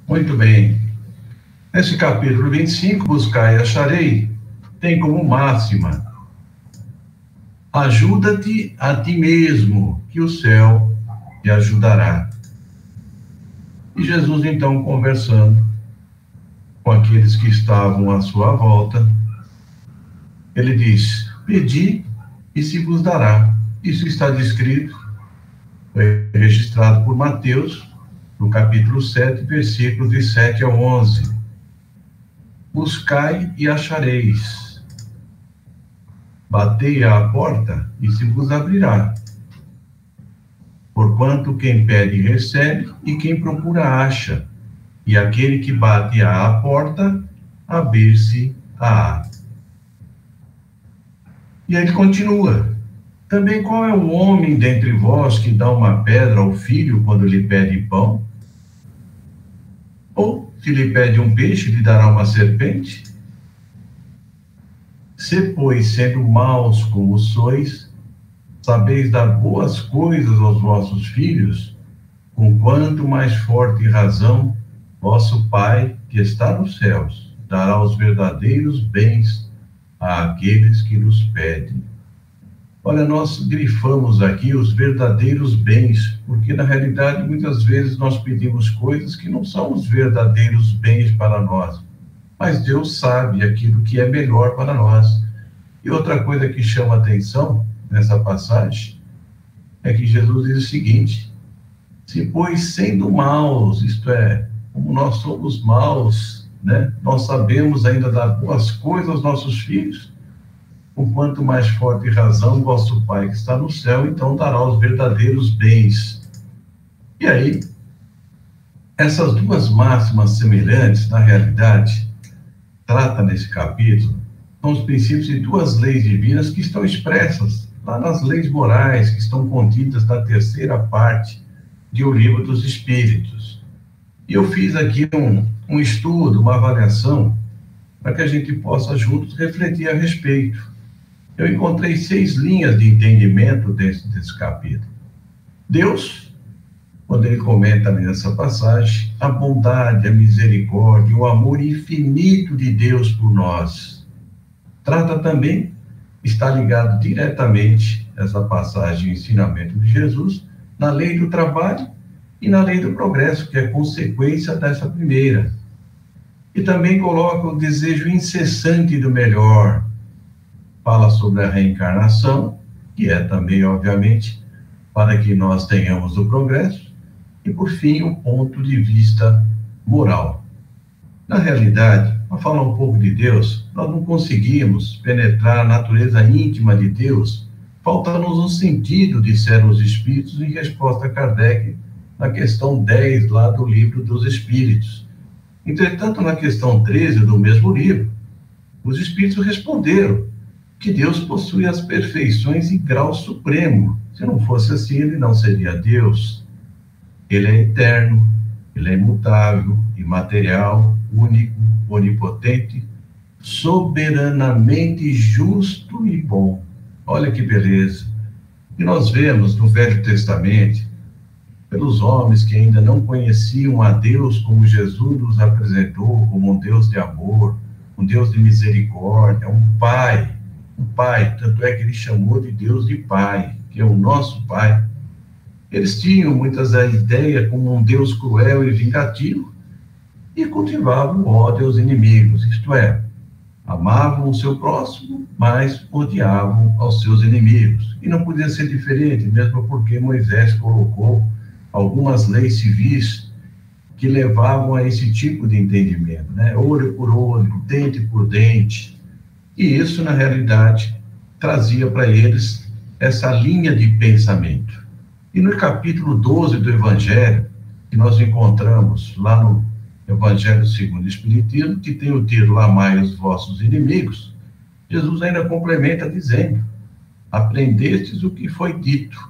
Muito bem. Nesse capítulo 25, buscai e acharei, tem como máxima: ajuda-te a ti mesmo, que o céu te ajudará. E Jesus, então, conversando com aqueles que estavam à sua volta, ele diz: pedi e se vos dará. Isso está descrito, foi registrado por Mateus, no capítulo 7, versículos de 7 a 11. Buscai e achareis. Batei à porta e se vos abrirá. Porquanto quem pede recebe, e quem procura acha, e aquele que bate à porta, abrir-se-á. E aí ele continua: também qual é o homem dentre vós que dá uma pedra ao filho quando lhe pede pão? Ou, se lhe pede um peixe, lhe dará uma serpente? Se, pois, sendo maus como sois, sabeis dar boas coisas aos vossos filhos, com quanto mais forte razão vosso Pai, que está nos céus, dará os verdadeiros bens àqueles que nos pedem. Olha, nós grifamos aqui os verdadeiros bens, porque na realidade muitas vezes nós pedimos coisas que não são os verdadeiros bens para nós, mas Deus sabe aquilo que é melhor para nós. E outra coisa que chama atenção nessa passagem é que Jesus diz o seguinte: se, pois, sendo maus, isto é, como nós somos maus, né, nós sabemos ainda dar boas coisas aos nossos filhos, com quanto mais forte razão vosso Pai que está no céu, então dará os verdadeiros bens. E aí, essas duas máximas semelhantes, na realidade, trata nesse capítulo, são os princípios de duas leis divinas que estão expressas lá nas leis morais, que estão contidas na terceira parte de O Livro dos Espíritos. E eu fiz aqui um estudo, uma avaliação, para que a gente possa juntos refletir a respeito. Eu encontrei 6 linhas de entendimento desse capítulo. Deus, quando ele comenta nessa passagem, a bondade, a misericórdia, o amor infinito de Deus por nós. Trata também, está ligado diretamente, essa passagem, o ensinamento de Jesus, na lei do trabalho e na lei do progresso, que é consequência dessa primeira. E também coloca o desejo incessante do melhor. Fala sobre a reencarnação, que é também, obviamente, para que nós tenhamos o progresso. E, por fim, o ponto de vista moral. Na realidade, para falar um pouco de Deus, nós não conseguimos penetrar a natureza íntima de Deus. Falta-nos um sentido, disseram os Espíritos, em resposta a Kardec, na questão 10, lá do Livro dos Espíritos. Entretanto, na questão 13 do mesmo livro, os Espíritos responderam que Deus possui as perfeições em grau supremo. Se não fosse assim, ele não seria Deus. Ele é eterno, ele é imutável, imaterial, único, onipotente, soberanamente justo e bom. Olha que beleza. E nós vemos no Velho Testamento, pelos homens que ainda não conheciam a Deus como Jesus nos apresentou, como um Deus de amor, um Deus de misericórdia, um Pai, tanto é que ele chamou de Deus de Pai, que é o nosso Pai. Eles tinham muitas a ideia como um Deus cruel e vingativo e cultivavam ódio aos inimigos, isto é, amavam o seu próximo, mas odiavam aos seus inimigos. E não podia ser diferente, mesmo porque Moisés colocou algumas leis civis que levavam a esse tipo de entendimento, né? Olho por olho, dente por dente. E isso, na realidade, trazia para eles essa linha de pensamento. E no capítulo 12 do Evangelho, que nós encontramos lá no Evangelho segundo o Espiritismo, que tem o título Amai os vossos inimigos, Jesus ainda complementa dizendo: aprendestes o que foi dito,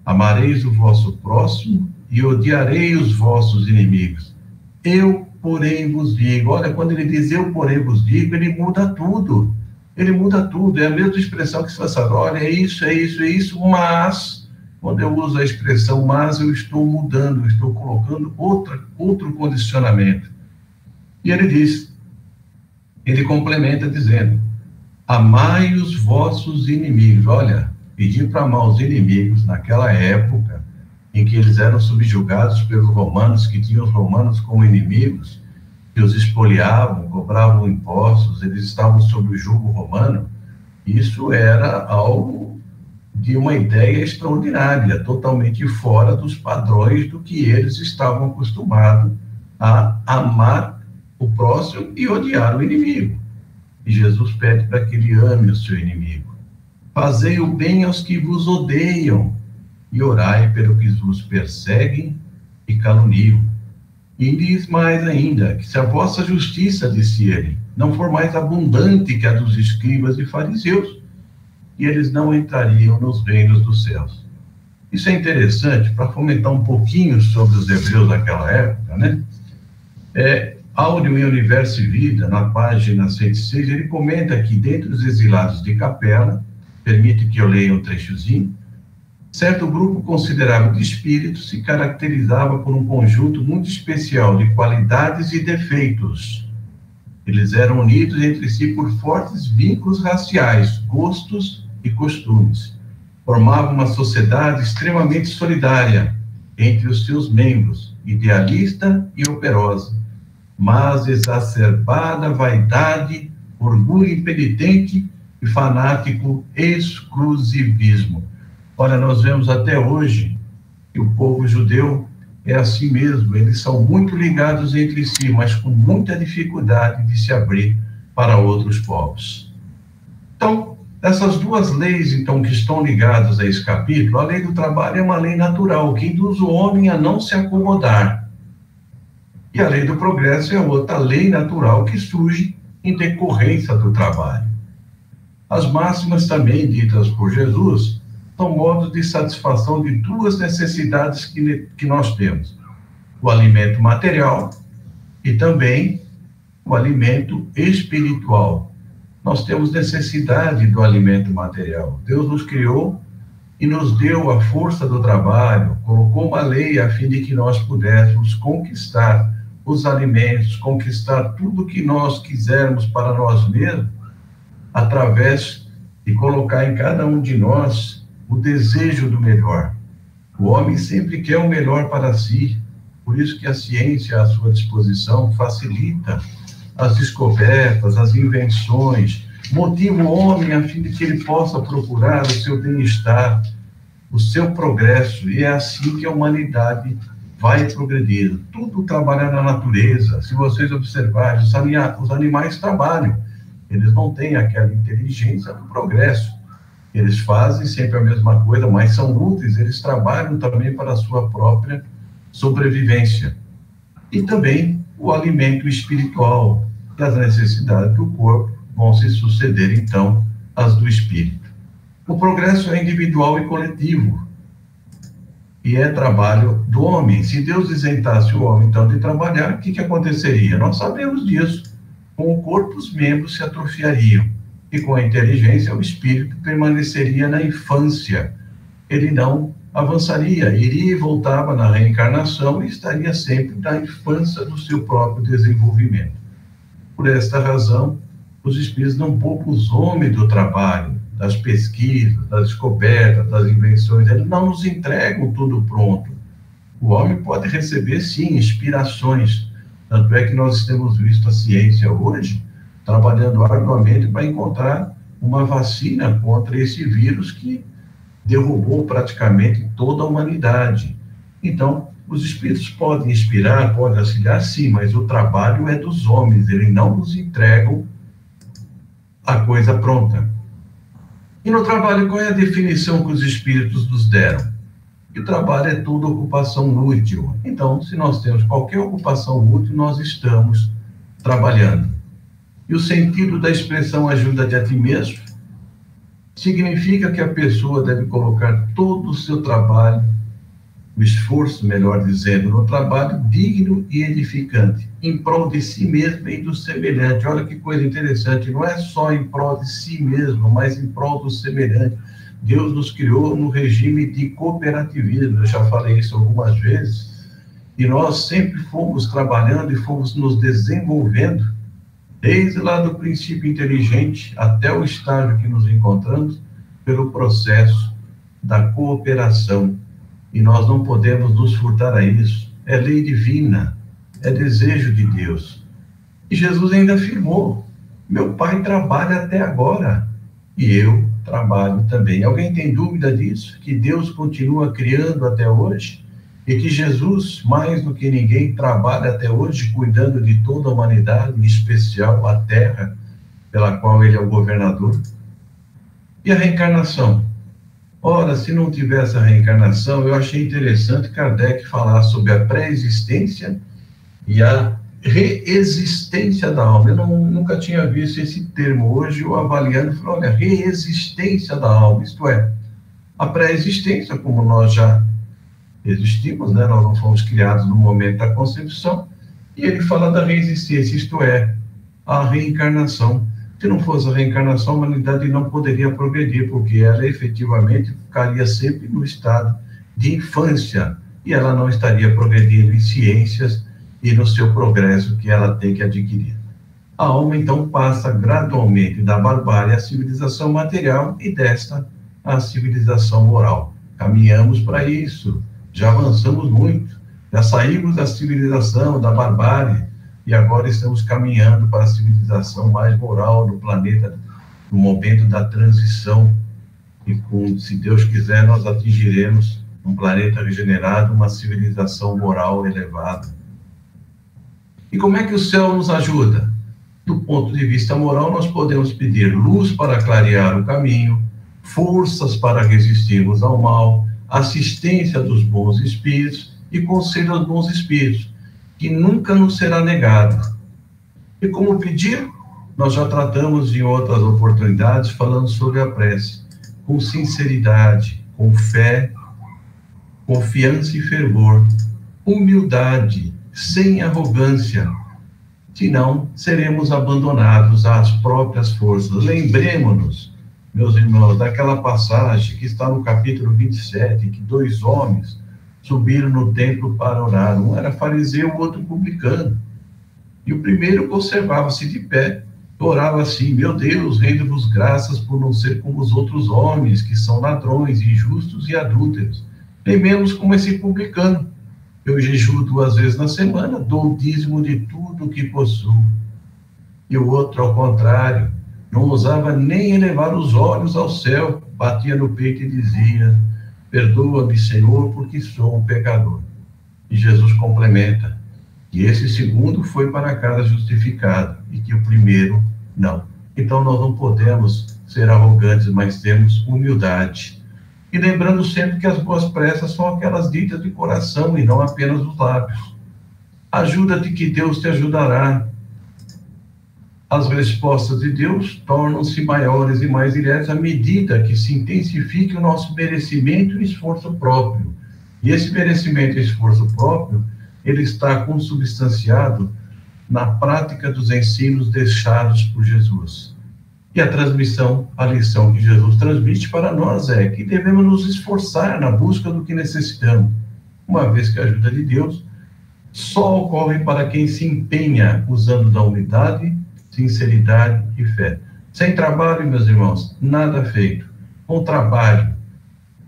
amareis o vosso próximo e odiarei os vossos inimigos. Eu, porém, vos digo. Olha, quando ele diz eu, porém, vos digo, ele muda tudo. Ele muda tudo. É a mesma expressão que se fala: olha, é isso, mas Quando eu uso a expressão mas, eu estou mudando, eu estou colocando outro condicionamento. E ele complementa dizendo, amai os vossos inimigos. Olha, pedir para amar os inimigos naquela época em que eles eram subjugados pelos romanos, que tinham os romanos como inimigos, que os expoliavam, cobravam impostos, eles estavam sob o jugo romano, isso era algo de uma ideia extraordinária, totalmente fora dos padrões do que eles estavam acostumados a amar o próximo e odiar o inimigo. E Jesus pede para que ele ame o seu inimigo. Fazei o bem aos que vos odeiam e orai pelos que vos perseguem e caluniam. E diz mais ainda, que se a vossa justiça, disse ele, não for mais abundante que a dos escribas e fariseus, e eles não entrariam nos reinos dos céus. Isso é interessante para fomentar um pouquinho sobre os hebreus daquela época, né? Áureo em Universo e Vida, na página 106, ele comenta que dentre os exilados de Capela, permite que eu leia um trechozinho, certo grupo considerável de espíritos se caracterizava por um conjunto muito especial de qualidades e defeitos. Eles eram unidos entre si por fortes vínculos raciais, gostos e costumes. Formavam uma sociedade extremamente solidária entre os seus membros, idealista e operosa, mas exacerbada vaidade, orgulho impenitente e fanático exclusivismo. Olha, nós vemos até hoje que o povo judeu é assim mesmo, eles são muito ligados entre si, mas com muita dificuldade de se abrir para outros povos. Então, essas duas leis, então, que estão ligadas a esse capítulo, a lei do trabalho é uma lei natural, que induz o homem a não se acomodar. E a lei do progresso é outra lei natural que surge em decorrência do trabalho. As máximas também ditas por Jesus são modos de satisfação de duas necessidades que nós temos. O alimento material e também o alimento espiritual. Nós temos necessidade do alimento material. Deus nos criou e nos deu a força do trabalho, colocou uma lei a fim de que nós pudéssemos conquistar os alimentos, conquistar tudo que nós quisermos para nós mesmos, através de colocar em cada um de nós o desejo do melhor. O homem sempre quer o melhor para si, por isso que a ciência à sua disposição facilita as descobertas, as invenções, motiva o homem a fim de que ele possa procurar o seu bem-estar, o seu progresso, e é assim que a humanidade vai progredindo. Tudo trabalha na natureza. Se vocês observarem, os animais trabalham, eles não têm aquela inteligência do progresso. Eles fazem sempre a mesma coisa, mas são úteis, eles trabalham também para a sua própria sobrevivência. E também o alimento espiritual, e as necessidades do corpo vão se suceder, então, às do espírito. O progresso é individual e coletivo, e é trabalho do homem. Se Deus isentasse o homem, então, de trabalhar, o que aconteceria? Nós sabemos disso. Com o corpo, os membros se atrofiariam, e com a inteligência, o espírito permaneceria na infância. Ele não avançaria, iria e voltava na reencarnação e estaria sempre na infância do seu próprio desenvolvimento. Por esta razão, os espíritos não poupam os homens do trabalho, das pesquisas, das descobertas, das invenções. Eles não nos entregam tudo pronto. O homem pode receber, sim, inspirações. Tanto é que nós temos visto a ciência hoje trabalhando arduamente para encontrar uma vacina contra esse vírus que derrubou praticamente toda a humanidade. Então, os espíritos podem inspirar, podem auxiliar, sim, mas o trabalho é dos homens, eles não nos entregam a coisa pronta. E no trabalho, qual é a definição que os espíritos nos deram? Que o trabalho é toda ocupação útil. Então, se nós temos qualquer ocupação útil, nós estamos trabalhando. E o sentido da expressão ajuda-te a ti mesmo significa que a pessoa deve colocar todo o seu trabalho, o esforço, melhor dizendo, no trabalho digno e edificante, em prol de si mesmo e do semelhante. Olha que coisa interessante, não é só em prol de si mesmo, mas em prol do semelhante. Deus nos criou no regime de cooperativismo, eu já falei isso algumas vezes, e nós sempre fomos trabalhando e fomos nos desenvolvendo, desde lá do princípio inteligente até o estágio que nos encontramos, pelo processo da cooperação. E nós não podemos nos furtar a isso. É lei divina, é desejo de Deus. E Jesus ainda afirmou: meu Pai trabalha até agora, e eu trabalho também. Alguém tem dúvida disso? Que Deus continua criando até hoje? E que Jesus, mais do que ninguém, trabalha até hoje, cuidando de toda a humanidade, em especial a terra, pela qual ele é o governador? E a reencarnação? Ora, se não tivesse a reencarnação, eu achei interessante Kardec falar sobre a pré-existência e a reexistência da alma. Eu nunca tinha visto esse termo. Hoje, eu avaliando, falei, olha, reexistência da alma, isto é, a pré-existência, como nós já existimos, né? Nós não fomos criados no momento da concepção, e ele fala da reexistência, isto é, a reencarnação. Se não fosse a reencarnação, a humanidade não poderia progredir, porque ela efetivamente ficaria sempre no estado de infância, e ela não estaria progredindo em ciências e no seu progresso que ela tem que adquirir. A alma, então, passa gradualmente da barbárie à civilização material e desta à civilização moral. Caminhamos para isso, já avançamos muito, já saímos da civilização, da barbárie, e agora estamos caminhando para a civilização mais moral no planeta, no momento da transição, e se Deus quiser, nós atingiremos um planeta regenerado, uma civilização moral elevada. E como é que o céu nos ajuda? Do ponto de vista moral, nós podemos pedir luz para clarear o caminho, forças para resistirmos ao mal, assistência dos bons espíritos e conselho aos bons espíritos, que nunca nos será negado. E como pedir? Nós já tratamos em outras oportunidades, falando sobre a prece, com sinceridade, com fé, confiança e fervor, humildade, sem arrogância, senão seremos abandonados às próprias forças. Lembremos-nos, meus irmãos, daquela passagem que está no capítulo 27, que 2 homens subiram no templo para orar. Um era fariseu, o outro publicano. E o primeiro conservava-se de pé, orava assim: meu Deus, rendo-vos graças por não ser como os outros homens, que são ladrões, injustos e adúlteros. Nem menos como esse publicano. Eu jejuo 2 vezes na semana, dou o dízimo de tudo o que possuo. E o outro, ao contrário, não ousava nem elevar os olhos ao céu, batia no peito e dizia: perdoa-me, Senhor, porque sou um pecador. E Jesus complementa que esse segundo foi para casa justificado e que o primeiro não. Então nós não podemos ser arrogantes, mas temos humildade. E lembrando sempre que as boas preces são aquelas ditas de coração e não apenas dos lábios. Ajuda-te que Deus te ajudará. As respostas de Deus tornam-se maiores e mais diretas à medida que se intensifique o nosso merecimento e esforço próprio. E esse merecimento e esforço próprio, ele está consubstanciado na prática dos ensinos deixados por Jesus. E a transmissão, a lição que Jesus transmite para nós é que devemos nos esforçar na busca do que necessitamos, uma vez que a ajuda de Deus só ocorre para quem se empenha usando da humildade, sinceridade e fé. Sem trabalho, meus irmãos, nada feito. Com trabalho,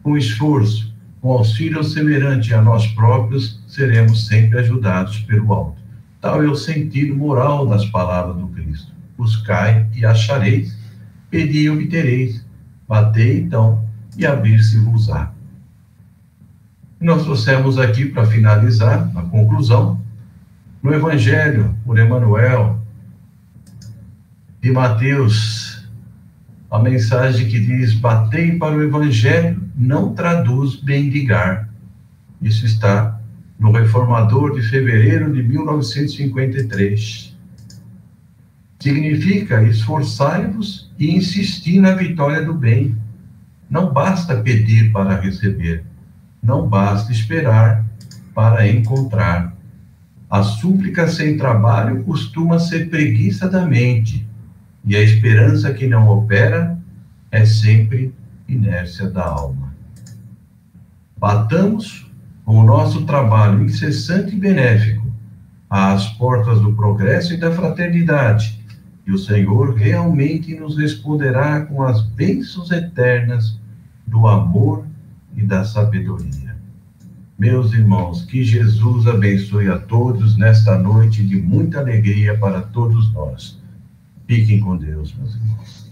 com esforço, com auxílio semelhante a nós próprios, seremos sempre ajudados pelo alto. Tal é o sentido moral das palavras do Cristo. Buscai e achareis, pedi e obtereis, batei então e abrir-se-vos-á. Nós trouxemos aqui, para finalizar, a conclusão, no Evangelho, por Emmanuel, de Mateus, a mensagem que diz: batei para o Evangelho, não traduz mendigar. Isso está no Reformador de fevereiro de 1953. Significa esforçai-vos e insistir na vitória do bem. Não basta pedir para receber, não basta esperar para encontrar. A súplica sem trabalho costuma ser preguiça da mente, e a esperança que não opera é sempre inércia da alma. Batamos com o nosso trabalho incessante e benéfico às portas do progresso e da fraternidade, e o Senhor realmente nos responderá com as bênçãos eternas do amor e da sabedoria. Meus irmãos, que Jesus abençoe a todos nesta noite de muita alegria para todos nós. Fiquem com Deus, meus irmãos.